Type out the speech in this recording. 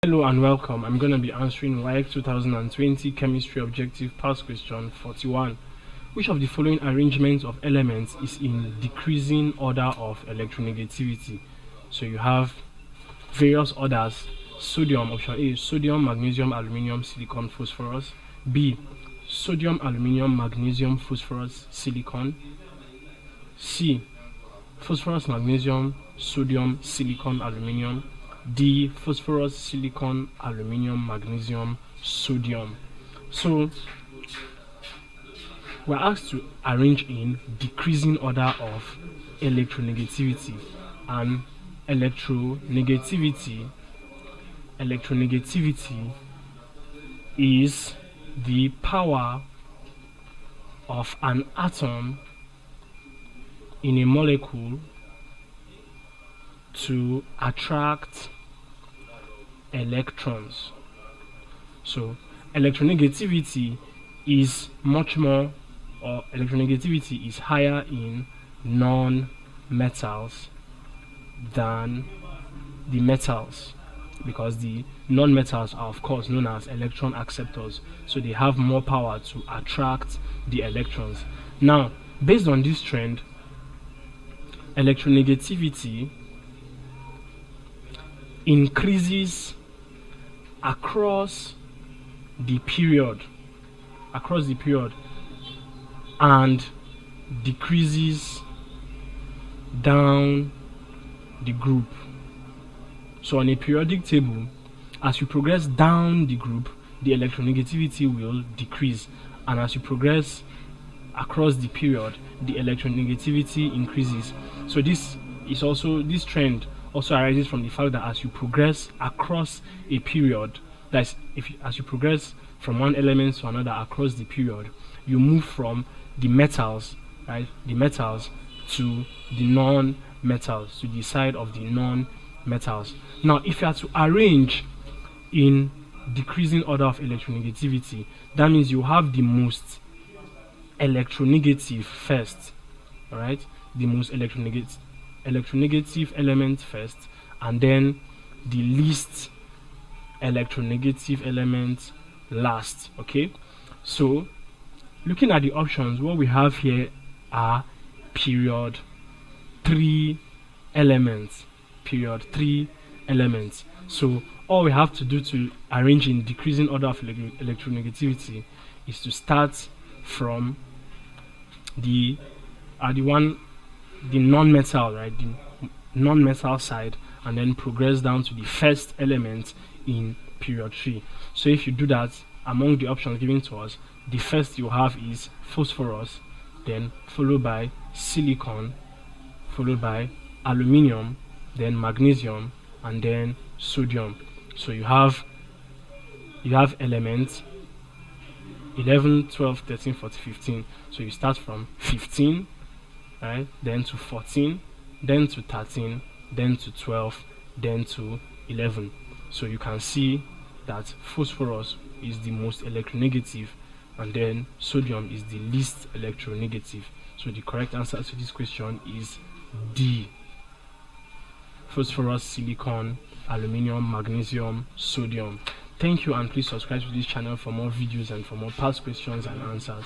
Hello and welcome. I'm going to be answering WAEC 2020 Chemistry Objective Past Question 41. Which of the following arrangements of elements is in decreasing order of electronegativity? So you have various orders. Sodium, option A, sodium, magnesium, aluminium, silicon, phosphorus. B, sodium, aluminium, magnesium, phosphorus, silicon. C, phosphorus, magnesium, sodium, silicon, aluminium. D, phosphorus, silicon, aluminium, magnesium, sodium. So we're asked to arrange in decreasing order of electronegativity, and electronegativity is the power of an atom in a molecule to attract electrons. So electronegativity is much more, or electronegativity is higher in non-metals than the metals, because the non-metals are of course known as electron acceptors, so they have more power to attract the electrons. Now, based on this trend, electronegativity increases across the period and decreases down the group. So on a periodic table, as you progress down the group, the electronegativity will decrease, and as you progress across the period, the electronegativity increases. So this trend also arises from the fact that as you progress across a period, as you progress from one element to another across the period, you move from the metals, right, to the non-metals, to the side of the non-metals. Now, if you are to arrange in decreasing order of electronegativity, that means you have the most electronegative first, all right, the most electronegative element first, and then the least electronegative element last. Okay, so looking at the options, what we have here are period 3 elements. So all we have to do to arrange in decreasing order of electronegativity is to start from the non-metal, right, the non-metal side, and then progress down to the first element in period 3. So if you do that, among the options given to us, the first you have is phosphorus, then followed by silicon, followed by aluminium, then magnesium, and then sodium. So you have elements 11, 12, 13, 14, 15. So you start from 15, right, then to 14, then to 13, then to 12, then to 11. So you can see that phosphorus is the most electronegative, and then sodium is the least electronegative. So the correct answer to this question is D, phosphorus, silicon, aluminium, magnesium, sodium. Thank you, and please subscribe to this channel for more videos and for more past questions and answers.